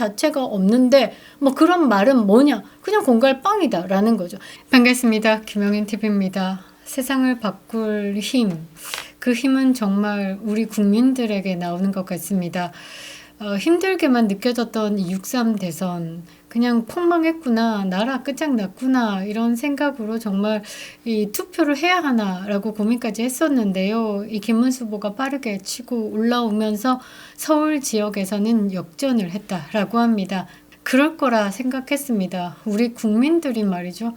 자체가 없는데 뭐 그런 말은 뭐냐? 그냥 공갈빵이다 라는 거죠. 반갑습니다. 김영현TV입니다. 세상을 바꿀 힘, 그 힘은 정말 우리 국민들에게 나오는 것 같습니다. 힘들게만 느껴졌던 6.3 대선, 그냥 폭망했구나, 나라 끝장났구나, 이런 생각으로 정말 이 투표를 해야 하나라고 고민까지 했었는데요. 이 김문수 후보가 빠르게 치고 올라오면서 서울 지역에서는 역전을 했다라고 합니다. 그럴 거라 생각했습니다. 우리 국민들이 말이죠.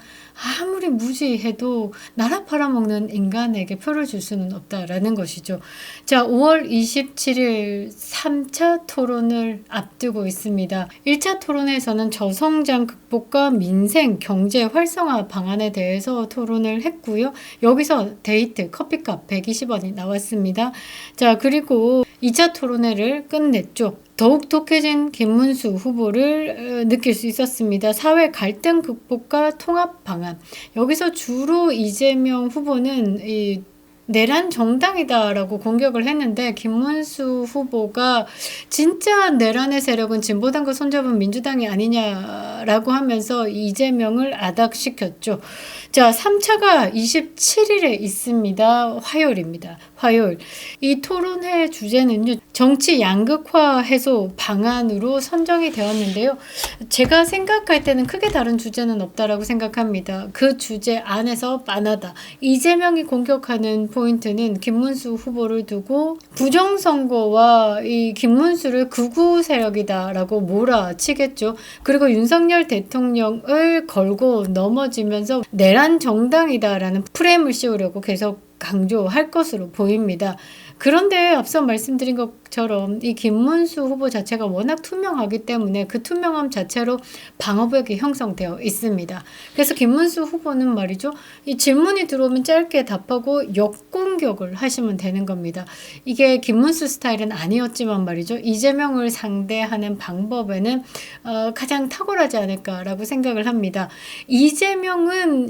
아무리 무지해도 나라 팔아먹는 인간에게 표를 줄 수는 없다라는 것이죠. 자, 5월 27일 3차 토론을 앞두고 있습니다. 1차 토론에서는 저성장 극복과 민생, 경제 활성화 방안에 대해서 토론을 했고요. 여기서 데이트, 커피값 120원이 나왔습니다. 자, 그리고 2차 토론회를 끝냈죠. 더욱 독해진 김문수 후보를 느낄 수 있었습니다. 사회 갈등 극복과 통합 방안. 여기서 주로 이재명 후보는 내란 정당이다라고 공격을 했는데, 김문수 후보가 진짜 내란의 세력은 진보당과 손잡은 민주당이 아니냐라고 하면서 이재명을 아닥시켰죠. 자, 3차가 27일에 있습니다. 화요일입니다. 화요일. 이 토론회 주제는요, 정치 양극화 해소 방안으로 선정이 되었는데요. 제가 생각할 때는 크게 다른 주제는 없다라고 생각합니다. 그 주제 안에서 빤하다. 이재명이 공격하는 포인트는 김문수 후보를 두고 부정선거와 이 김문수를 극우 세력이다라고 몰아치겠죠. 그리고 윤석열 대통령을 걸고 넘어지면서 내란 정당이다라는 프레임을 씌우려고 계속 강조할 것으로 보입니다. 그런데 앞서 말씀드린 것처럼 이 김문수 후보 자체가 워낙 투명하기 때문에 그 투명함 자체로 방어벽이 형성되어 있습니다. 그래서 김문수 후보는 말이죠, 이 질문이 들어오면 짧게 답하고 역공격을 하시면 되는 겁니다. 이게 김문수 스타일은 아니었지만 말이죠, 이재명을 상대하는 방법에는 가장 탁월하지 않을까라고 생각을 합니다. 이재명은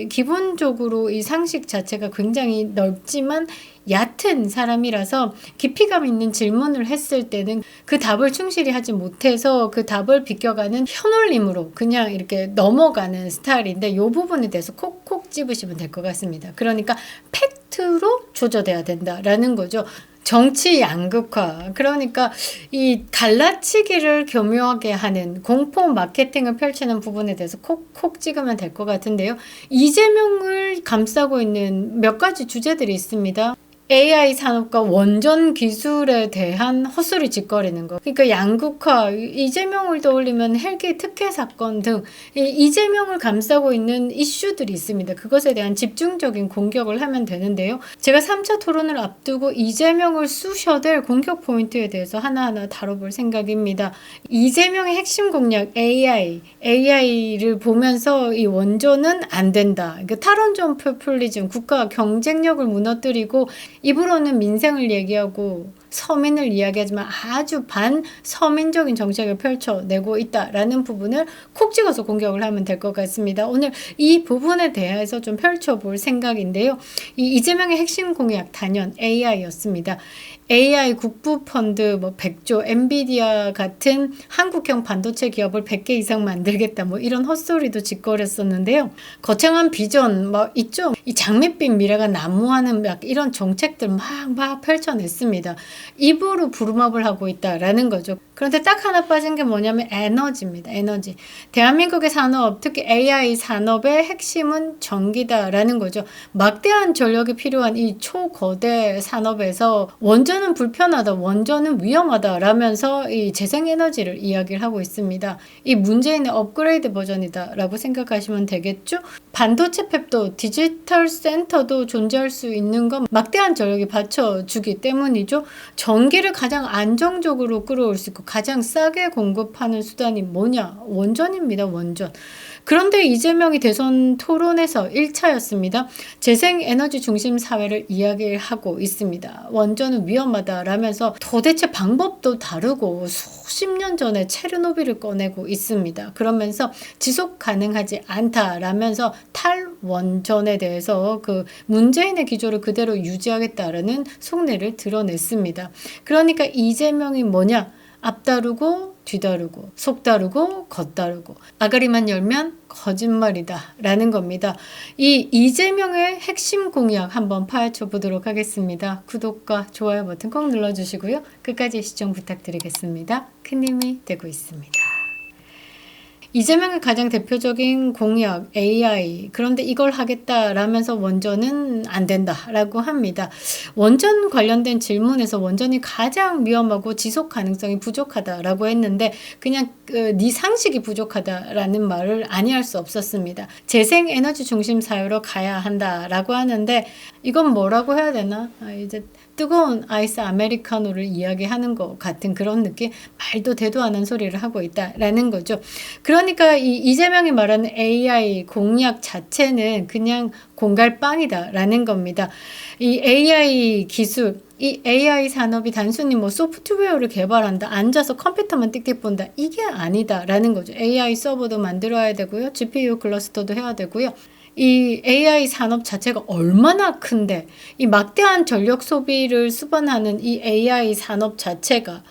기본적으로 이 상식 자체가 굉장히 넓지만 얕은 사람이라서 깊이감 있는 질문을 했을 때는 그 답을 충실히 하지 못해서 그 답을 비껴가는 현올림으로 그냥 이렇게 넘어가는 스타일인데, 이 부분에 대해서 콕콕 집으시면 될 것 같습니다. 그러니까 팩트로 조져돼야 된다라는 거죠. 정치 양극화, 그러니까 이 갈라치기를 교묘하게 하는 공포 마케팅을 펼치는 부분에 대해서 콕콕 찍으면 될 것 같은데요. 이재명을 감싸고 있는 몇 가지 주제들이 있습니다. AI 산업과 원전 기술에 대한 헛소리 짓거리는 거. 그러니까 양극화, 이재명을 떠올리면 헬기 특혜 사건 등 이재명을 감싸고 있는 이슈들이 있습니다. 그것에 대한 집중적인 공격을 하면 되는데요. 제가 3차 토론을 앞두고 이재명을 쑤셔댈 공격 포인트에 대해서 하나하나 다뤄볼 생각입니다. 이재명의 핵심 공략 AI를 보면서 이 원전은 안 된다. 그러니까 탈원전 포퓰리즘, 국가 경쟁력을 무너뜨리고 입으로는 민생을 얘기하고 서민을 이야기하지만 아주 반서민적인 정책을 펼쳐내고 있다라는 부분을 콕 찍어서 공격을 하면 될 것 같습니다. 오늘 이 부분에 대해서 좀 펼쳐볼 생각인데요. 이재명의 핵심 공약 단연 AI였습니다. AI 국부펀드 100조, 엔비디아 같은 한국형 반도체 기업을 100개 이상 만들겠다, 이런 헛소리도 짓거렸었는데요. 거창한 비전 있죠. 이 장밋빛 미래가 난무하는 이런 정책들 막 펼쳐냈습니다. 입으로 부름업을 하고 있다라는 거죠. 그런데 딱 하나 빠진 게 뭐냐면 에너지입니다. 에너지. 대한민국의 산업, 특히 AI 산업의 핵심은 전기다라는 거죠. 막대한 전력이 필요한 이 초거대 산업에서 원전은 불편하다, 원전은 위험하다 라면서 이 재생에너지를 이야기를 하고 있습니다. 이 문재인의 업그레이드 버전이다 라고 생각하시면 되겠죠. 반도체 팹도, 디지털 센터도 존재할 수 있는 건 막대한 전력이 받쳐주기 때문이죠. 전기를 가장 안정적으로 끌어올 수 있고 가장 싸게 공급하는 수단이 뭐냐? 원전입니다. 원전. 그런데 이재명이 대선 토론에서 1차였습니다. 재생에너지 중심 사회를 이야기하고 있습니다. 원전은 위험하다라면서 도대체 방법도 다르고 수십 년 전에 체르노빌을 꺼내고 있습니다. 그러면서 지속 가능하지 않다라면서 탈원전에 대해서 그 문재인의 기조를 그대로 유지하겠다라는 속내를 드러냈습니다. 그러니까 이재명이 뭐냐? 앞다루고 뒤다르고 속다르고 겉다르고 아가리만 열면 거짓말이다 라는 겁니다. 이 이재명의 핵심 공약 한번 파헤쳐 보도록 하겠습니다. 구독과 좋아요 버튼 꼭 눌러주시고요. 끝까지 시청 부탁드리겠습니다. 큰 힘이 되고 있습니다. 이재명의 가장 대표적인 공약 AI, 그런데 이걸 하겠다라면서 원전은 안 된다라고 합니다. 원전 관련된 질문에서 원전이 가장 위험하고 지속 가능성이 부족하다라고 했는데 그냥 네 상식이 부족하다라는 말을 아니할 수 없었습니다. 재생에너지 중심 사회로 가야 한다라고 하는데 이건 뭐라고 해야 되나? 이제 뜨거운 아이스 아메리카노를 이야기하는 것 같은 그런 느낌? 말도 대도 않은 소리를 하고 있다라는 거죠. 그러니까 이재명이 말하는 AI 공약 자체는 그냥 공갈빵이다라는 겁니다. 이 AI 기술, 이 AI 산업이 단순히 뭐 소프트웨어를 개발한다, 앉아서 컴퓨터만 띡띡 본다, 이게 아니다라는 거죠. AI 서버도 만들어야 되고요. GPU 클러스터도 해야 되고요. 이 AI 산업 자체가 얼마나 큰데 이 막대한 전력 소비를 수반하는 이 AI 산업 자체가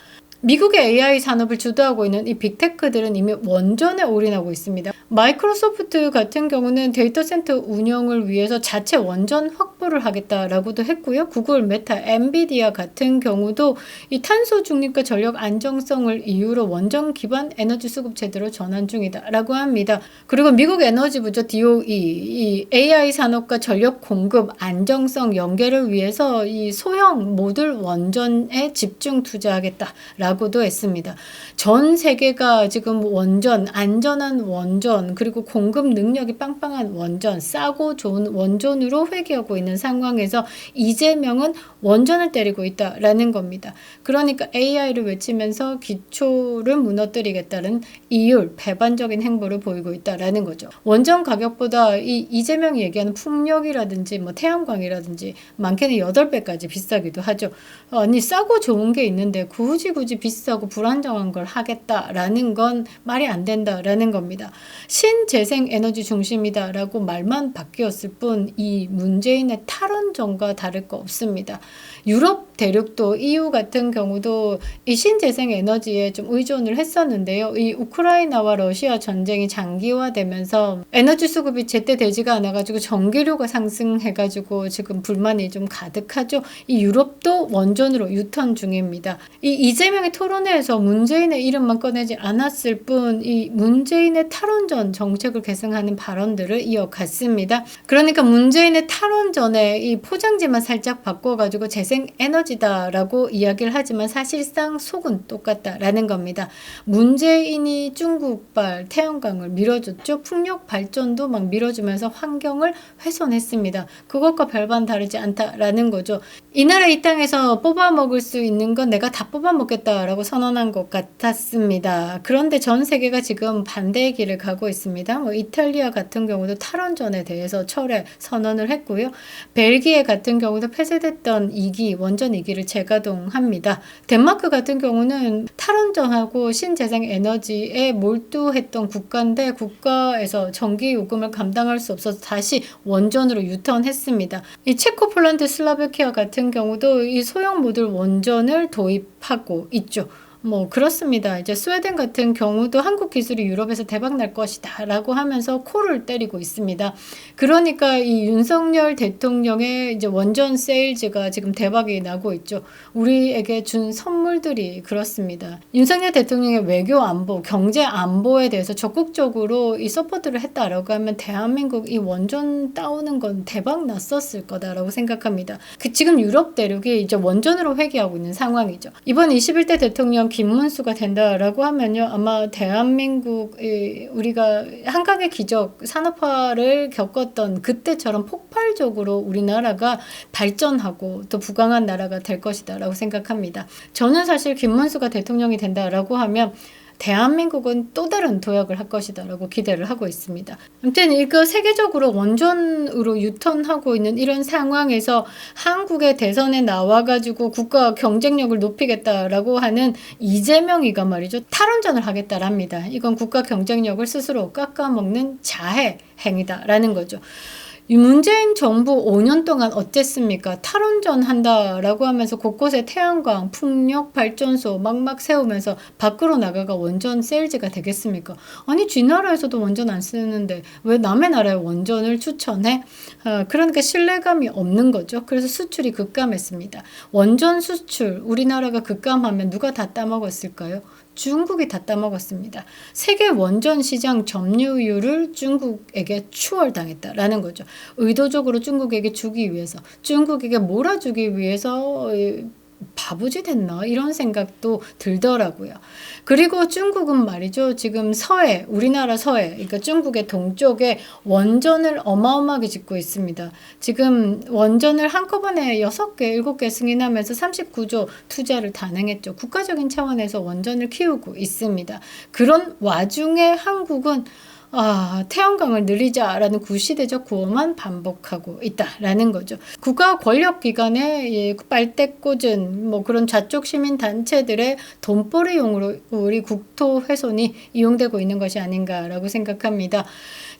미국의 AI 산업을 주도하고 있는 이 빅테크들은 이미 원전에 올인하고 있습니다. 마이크로소프트 같은 경우는 데이터 센터 운영을 위해서 자체 원전 확보를 하겠다라고도 했고요. 구글, 메타, 엔비디아 같은 경우도 이 탄소 중립과 전력 안정성을 이유로 원전 기반 에너지 수급 체제로 전환 중이다라고 합니다. 그리고 미국 에너지부죠. DOE, 이 AI 산업과 전력 공급 안정성 연계를 위해서 이 소형 모듈 원전에 집중 투자하겠다라고 고도 했습니다. 전 세계가 지금 원전, 안전한 원전, 그리고 공급 능력이 빵빵한 원전, 싸고 좋은 원전으로 회귀하고 있는 상황에서 이재명은 원전을 때리고 있다라는 겁니다. 그러니까 AI를 외치면서 기초를 무너뜨리겠다는 이율, 배반적인 행보를 보이고 있다라는 거죠. 원전 가격보다 이재명이 얘기하는 풍력이라든지 뭐 태양광이라든지 많게는 8배까지 비싸기도 하죠. 아니 싸고 좋은 게 있는데 굳이 비싸고 불안정한 걸 하겠다라는 건 말이 안 된다라는 겁니다. 신재생 에너지 중심이다라고 말만 바뀌었을 뿐 이 문재인의 탈원전과 다를 거 없습니다. 유럽 대륙도 EU 같은 경우도 이 신재생 에너지에 좀 의존을 했었는데요. 이 우크라이나와 러시아 전쟁이 장기화되면서 에너지 수급이 제때 되지가 않아가지고 전기료가 상승해가지고 지금 불만이 좀 가득하죠. 이 유럽도 원전으로 유턴 중입니다. 이재명의 토론회에서 문재인의 이름만 꺼내지 않았을 뿐 이 문재인의 탈원전 정책을 계승하는 발언들을 이어갔습니다. 그러니까 문재인의 탈원전에 이 포장지만 살짝 바꿔가지고 재생에너지다라고 이야기를 하지만 사실상 속은 똑같다라는 겁니다. 문재인이 중국발 태양광을 밀어줬죠. 풍력 발전도 막 밀어주면서 환경을 훼손했습니다. 그것과 별반 다르지 않다라는 거죠. 이 나라 이 땅에서 뽑아 먹을 수 있는 건 내가 다 뽑아 먹겠다라고 선언한 것 같았습니다. 그런데 전 세계가 지금 반대의 길을 가고 있습니다. 뭐 이탈리아 같은 경우도 탈원전에 대해서 철회 선언을 했고요. 벨기에 같은 경우도 폐쇄됐던 2기, 원전 2기를 재가동합니다. 덴마크 같은 경우는 탈원전하고 신재생 에너지에 몰두했던 국가인데 국가에서 전기 요금을 감당할 수 없어서 다시 원전으로 유턴했습니다. 이 체코, 폴란드, 슬로바키아 같은 경우도 이 소형 모듈 원전을 도입하고 있죠. 뭐 그렇습니다. 이제 스웨덴 같은 경우도 한국 기술이 유럽에서 대박 날 것이다 라고 하면서 코를 때리고 있습니다. 그러니까 이 윤석열 대통령의 이제 원전 세일즈가 지금 대박이 나고 있죠. 우리에게 준 선물들이 그렇습니다. 윤석열 대통령의 외교 안보, 경제 안보에 대해서 적극적으로 이 서포트를 했다라고 하면 대한민국 이 원전 따오는 건 대박 났었을 거다라고 생각합니다. 지금 유럽 대륙이 이제 원전으로 회귀하고 있는 상황이죠. 이번 21대 대통령 김문수가 된다라고 하면요, 아마 대한민국 우리가 한강의 기적 산업화를 겪었던 그때처럼 폭발적으로 우리나라가 발전하고 또 부강한 나라가 될 것이다라고 생각합니다. 저는 사실 김문수가 대통령이 된다라고 하면 대한민국은 또 다른 도약을 할 것이다라고 기대를 하고 있습니다. 아무튼 이거 세계적으로 원전으로 유턴하고 있는 이런 상황에서 한국의 대선에 나와가지고 국가 경쟁력을 높이겠다라고 하는 이재명이가 말이죠. 탈원전을 하겠다랍니다. 이건 국가 경쟁력을 스스로 깎아먹는 자해 행위다라는 거죠. 이 문재인 정부 5년 동안 어땠습니까? 탈원전 한다라고 하면서 곳곳에 태양광, 풍력 발전소 막막 세우면서 밖으로 나가가 원전 세일즈가 되겠습니까? 아니 쥐 나라에서도 원전 안 쓰는데 왜 남의 나라에 원전을 추천해? 그러니까 신뢰감이 없는 거죠. 그래서 수출이 급감했습니다. 원전 수출 우리나라가 급감하면 누가 다 따먹었을까요? 중국이 다 따먹었습니다. 세계 원전 시장 점유율을 중국에게 추월당했다라는 거죠. 의도적으로 중국에게 주기 위해서, 중국에게 몰아주기 위해서 바보짓 했나 이런 생각도 들더라고요. 그리고 중국은 말이죠. 지금 서해, 우리나라 서해, 그러니까 중국의 동쪽에 원전을 어마어마하게 짓고 있습니다. 지금 원전을 한꺼번에 6개, 7개 승인하면서 39조 투자를 단행했죠. 국가적인 차원에서 원전을 키우고 있습니다. 그런 와중에 한국은 태양광을 늘리자라는 구시대적 구호만 반복하고 있다라는 거죠. 국가 권력기관의 빨대 꽂은 그런 좌쪽 시민 단체들의 돈벌이용으로 우리 국토 훼손이 이용되고 있는 것이 아닌가라고 생각합니다.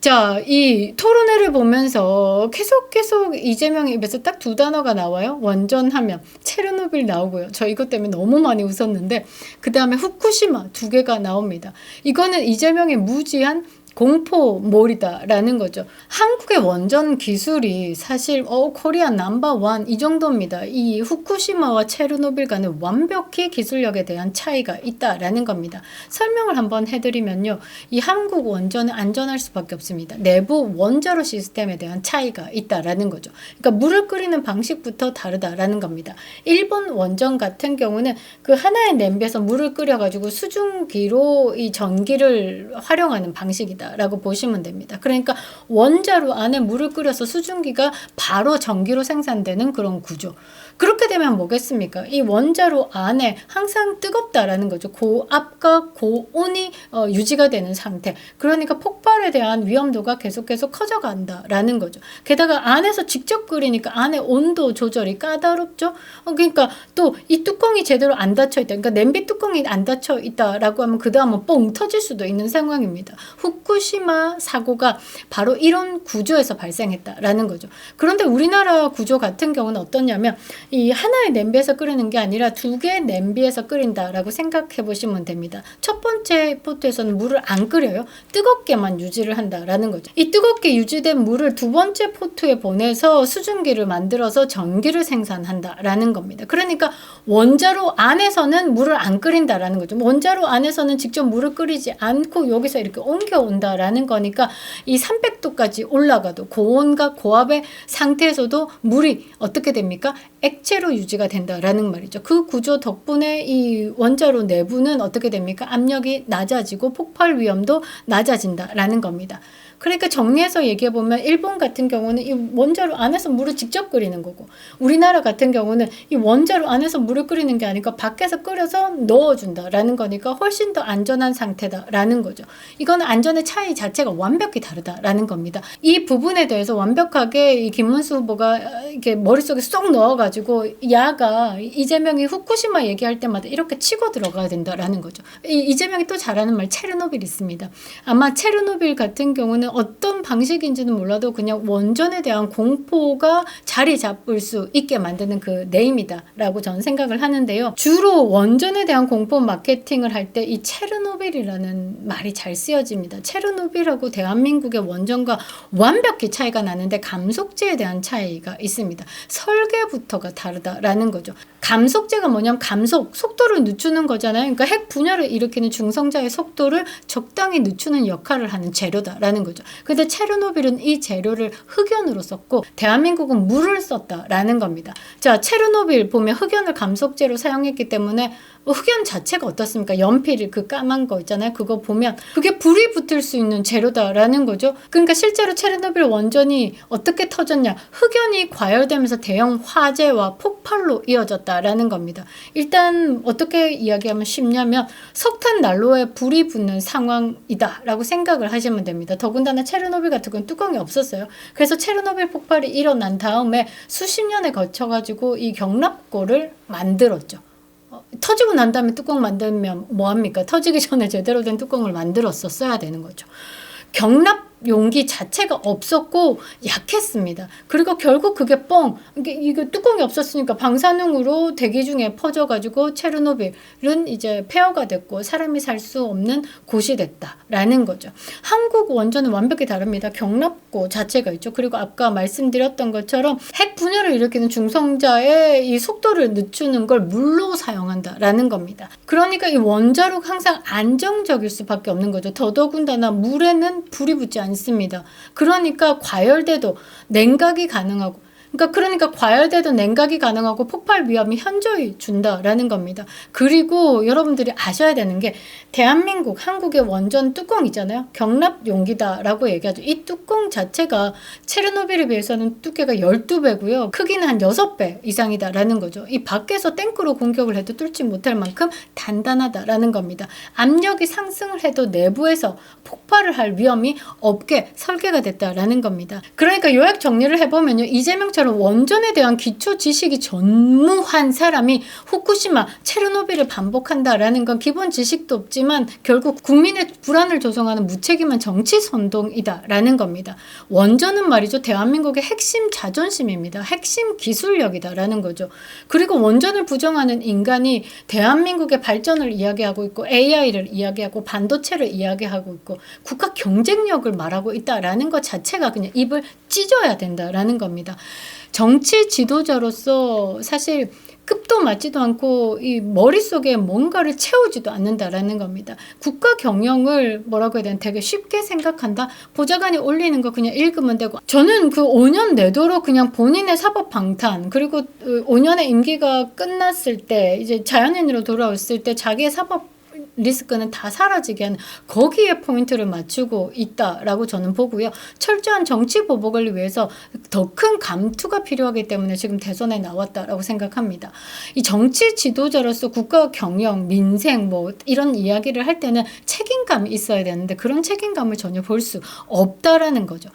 자, 이 토론회를 보면서 계속 이재명 입에서 딱 두 단어가 나와요. 원전하면 체르노빌 나오고요. 저 이것 때문에 너무 많이 웃었는데 그 다음에 후쿠시마 2개가 나옵니다. 이거는 이재명의 무지한 공포몰이다라는 거죠. 한국의 원전 기술이 사실 코리아 넘버원 이 정도입니다. 이 후쿠시마와 체르노빌 간은 완벽히 기술력에 대한 차이가 있다라는 겁니다. 설명을 한번 해드리면요. 이 한국 원전은 안전할 수밖에 없습니다. 내부 원자로 시스템에 대한 차이가 있다라는 거죠. 그러니까 물을 끓이는 방식부터 다르다라는 겁니다. 일본 원전 같은 경우는 그 하나의 냄비에서 물을 끓여가지고 수증기로 이 전기를 활용하는 방식이다. 라고 보시면 됩니다. 그러니까 원자로 안에 물을 끓여서 수증기가 바로 전기로 생산되는 그런 구조. 그렇게 되면 뭐겠습니까? 이 원자로 안에 항상 뜨겁다라는 거죠. 고압과 고온이 유지가 되는 상태. 그러니까 폭발에 대한 위험도가 계속 커져간다라는 거죠. 게다가 안에서 직접 끓이니까 안에 온도 조절이 까다롭죠. 그러니까 또 이 뚜껑이 제대로 안 닫혀 있다. 그러니까 냄비 뚜껑이 안 닫혀 있다라고 하면 그 다음은 뻥 터질 수도 있는 상황입니다. 후쿠시마 사고가 바로 이런 구조에서 발생했다라는 거죠. 그런데 우리나라 구조 같은 경우는 어떠냐면 이 하나의 냄비에서 끓이는 게 아니라 2개의 냄비에서 끓인다라고 생각해 보시면 됩니다. 첫 번째 포트에서는 물을 안 끓여요. 뜨겁게만 유지를 한다라는 거죠. 이 뜨겁게 유지된 물을 두 번째 포트에 보내서 수증기를 만들어서 전기를 생산한다라는 겁니다. 그러니까 원자로 안에서는 물을 안 끓인다라는 거죠. 원자로 안에서는 직접 물을 끓이지 않고 여기서 이렇게 옮겨온다라는 거니까 이 300도까지 올라가도 고온과 고압의 상태에서도 물이 어떻게 됩니까? 액체로 유지가 된다라는 말이죠. 그 구조 덕분에 이 원자로 내부는 어떻게 됩니까? 압력이 낮아지고 폭발 위험도 낮아진다라는 겁니다. 그러니까 정리해서 얘기해보면 일본 같은 경우는 이 원자로 안에서 물을 직접 끓이는 거고 우리나라 같은 경우는 이 원자로 안에서 물을 끓이는 게 아니고 밖에서 끓여서 넣어준다라는 거니까 훨씬 더 안전한 상태다라는 거죠. 이건 안전의 차이 자체가 완벽히 다르다라는 겁니다. 이 부분에 대해서 완벽하게 이 김문수 후보가 이렇게 머릿속에 쏙 넣어가지고 야가 이재명이 후쿠시마 얘기할 때마다 이렇게 치고 들어가야 된다라는 거죠. 이재명이 또 잘하는 말 체르노빌 있습니다. 아마 체르노빌 같은 경우는 어떤 방식인지는 몰라도 그냥 원전에 대한 공포가 자리 잡을 수 있게 만드는 그 네임이다라고 저는 생각을 하는데요. 주로 원전에 대한 공포 마케팅을 할 때 이 체르노빌이라는 말이 잘 쓰여집니다. 체르노빌하고 대한민국의 원전과 완벽히 차이가 나는데 감속제에 대한 차이가 있습니다. 설계부터가 다르다라는 거죠. 감속제가 뭐냐면 속도를 늦추는 거잖아요. 그러니까 핵 분열을 일으키는 중성자의 속도를 적당히 늦추는 역할을 하는 재료다라는 거죠. 근데 체르노빌은 이 재료를 흑연으로 썼고 대한민국은 물을 썼다라는 겁니다. 자, 체르노빌 보면 흑연을 감속제로 사용했기 때문에 흑연 자체가 어떻습니까? 연필 그 까만 거 있잖아요. 그거 보면 그게 불이 붙을 수 있는 재료다라는 거죠. 그러니까 실제로 체르노빌 원전이 어떻게 터졌냐? 흑연이 과열되면서 대형 화재와 폭발로 이어졌다라는 겁니다. 일단 어떻게 이야기하면 쉽냐면 석탄 난로에 불이 붙는 상황이다라고 생각을 하시면 됩니다. 더군다나 체르노빌 같은 건 뚜껑이 없었어요. 그래서 체르노빌 폭발이 일어난 다음에 수십 년에 거쳐가지고 이 경납고를 만들었죠. 터지고 난 다음에 뚜껑 만들면 뭐합니까? 터지기 전에 제대로 된 뚜껑을 만들었어야 되는 거죠. 용기 자체가 없었고 약했습니다. 그리고 결국 그게 이게 뚜껑이 없었으니까 방사능으로 대기 중에 퍼져가지고 체르노빌은 이제 폐허가 됐고 사람이 살 수 없는 곳이 됐다라는 거죠. 한국 원전은 완벽히 다릅니다. 경납고 자체가 있죠. 그리고 아까 말씀드렸던 것처럼 핵 분열을 일으키는 중성자의 이 속도를 늦추는 걸 물로 사용한다라는 겁니다. 그러니까 이 원자로가 항상 안정적일 수밖에 없는 거죠. 더더군다나 물에는 불이 붙지 않습니다. 그러니까 과열돼도 냉각이 가능하고, 그러니까 과열돼도 냉각이 가능하고 폭발 위험이 현저히 준다라는 겁니다. 그리고 여러분들이 아셔야 되는 게 대한민국, 한국의 원전 뚜껑 있잖아요. 경납 용기다라고 얘기하죠. 이 뚜껑 자체가 체르노빌에 비해서는 두께가 12배고요. 크기는 한 6배 이상이다라는 거죠. 이 밖에서 탱크로 공격을 해도 뚫지 못할 만큼 단단하다라는 겁니다. 압력이 상승을 해도 내부에서 폭발을 할 위험이 없게 설계가 됐다라는 겁니다. 그러니까 요약 정리를 해보면요. 이재명처럼 원전에 대한 기초 지식이 전무한 사람이 후쿠시마, 체르노빌을 반복한다라는 건 기본 지식도 없지만 결국 국민의 불안을 조성하는 무책임한 정치 선동이다라는 겁니다. 원전은 말이죠. 대한민국의 핵심 자존심입니다. 핵심 기술력이다라는 거죠. 그리고 원전을 부정하는 인간이 대한민국의 발전을 이야기하고 있고 AI를 이야기하고 반도체를 이야기하고 있고 국가 경쟁력을 말하고 있다라는 것 자체가 그냥 입을 찢어야 된다라는 겁니다. 정치 지도자로서 사실 급도 맞지도 않고 이 머릿속에 뭔가를 채우지도 않는다라는 겁니다. 국가 경영을 뭐라고 해야 되나 되게 쉽게 생각한다. 보좌관이 올리는 거 그냥 읽으면 되고, 저는 그 5년 내도록 그냥 본인의 사법 방탄, 그리고 5년의 임기가 끝났을 때 이제 자연인으로 돌아왔을 때 자기의 사법 리스크는 다 사라지게 하는 거기에 포인트를 맞추고 있다라고 저는 보고요. 철저한 정치 보복을 위해서 더 큰 감투가 필요하기 때문에 지금 대선에 나왔다라고 생각합니다. 이 정치 지도자로서 국가 경영, 민생 뭐 이런 이야기를 할 때는 책임감이 있어야 되는데 그런 책임감을 전혀 볼 수 없다라는 거죠.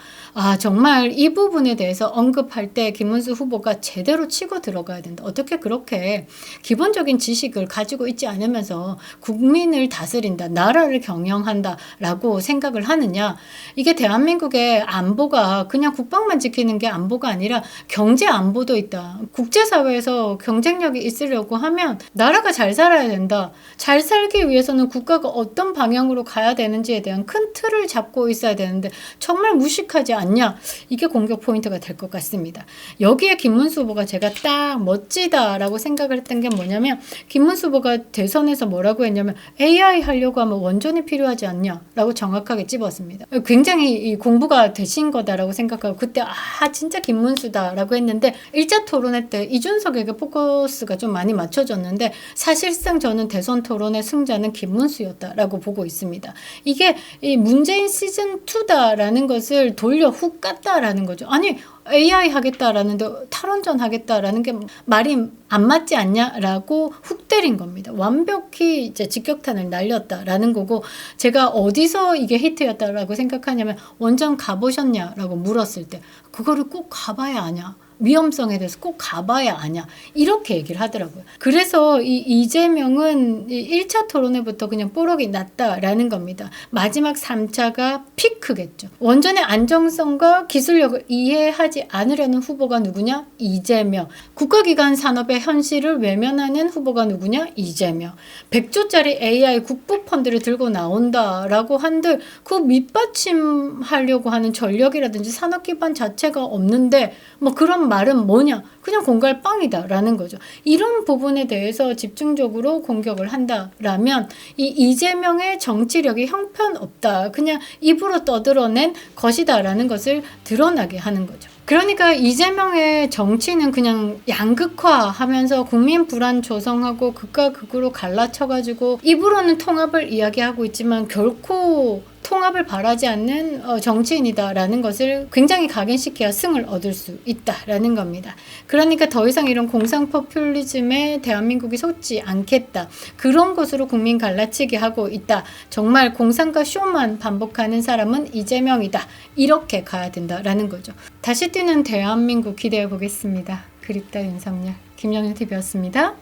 정말 이 부분에 대해서 언급할 때 김문수 후보가 제대로 치고 들어가야 된다. 어떻게 그렇게 기본적인 지식을 가지고 있지 않으면서 국민을 다스린다, 나라를 경영한다라고 생각을 하느냐. 이게 대한민국의 안보가 그냥 국방만 지키는 게 안보가 아니라 경제 안보도 있다. 국제사회에서 경쟁력이 있으려고 하면 나라가 잘 살아야 된다. 잘 살기 위해서는 국가가 어떤 방향으로 가야 되는지에 대한 큰 틀을 잡고 있어야 되는데 정말 무식하지 않냐. 이게 공격 포인트가 될 것 같습니다. 여기에 김문수 후보가 제가 딱 멋지다라고 생각을 했던 게 뭐냐면, 김문수 후보가 대선에서 뭐라고 했냐면 AI 하려고 하면 원전이 필요하지 않냐라고 정확하게 찝었습니다. 굉장히 공부가 되신 거다라고 생각하고 그때 진짜 김문수다라고 했는데 1차 토론회 때 이준석에게 포커스가 좀 많이 맞춰졌는데 사실상 저는 대선 토론의 승자는 김문수였다라고 보고 있습니다. 이게 이 문재인 시즌2다라는 것을 돌려 훅 깠다라는 거죠. 아니 AI 하겠다라는데 탈원전 하겠다라는 게 말이 안 맞지 않냐라고 훅 때린 겁니다. 완벽히 이제 직격탄을 날렸다라는 거고, 제가 어디서 이게 히트였다라고 생각하냐면 원전 가보셨냐라고 물었을 때 그거를 꼭 가봐야 아냐. 위험성에 대해서 꼭 가봐야 아냐. 이렇게 얘기를 하더라고요. 그래서 이재명은 1차 토론회부터 그냥 뽀록이 났다라는 겁니다. 마지막 3차가 피크겠죠. 원전의 안정성과 기술력을 이해하지 않으려는 후보가 누구냐? 이재명. 국가기관 산업의 현실을 외면하는 후보가 누구냐? 이재명. 100조짜리 AI 국부 펀드를 들고 나온다라고 한들 그 밑받침하려고 하는 전력이라든지 산업 기반 자체가 없는데 뭐 그런 말은 뭐냐? 그냥 공갈빵이다라는 거죠. 이런 부분에 대해서 집중적으로 공격을 한다라면 이 이재명의 정치력이 형편없다. 그냥 입으로 떠들어낸 것이다라는 것을 드러나게 하는 거죠. 그러니까 이재명의 정치는 그냥 양극화하면서 국민 불안 조성하고 극과 극으로 갈라쳐가지고 입으로는 통합을 이야기하고 있지만 결코 통합을 바라지 않는 정치인이다라는 것을 굉장히 각인시켜야 승을 얻을 수 있다라는 겁니다. 그러니까 더 이상 이런 공상 포퓰리즘에 대한민국이 속지 않겠다. 그런 것으로 국민 갈라치기 하고 있다. 정말 공상과 쇼만 반복하는 사람은 이재명이다. 이렇게 가야 된다라는 거죠. 다시 뛰는 대한민국 기대해 보겠습니다. 그립다 윤석열. 김영현TV였습니다.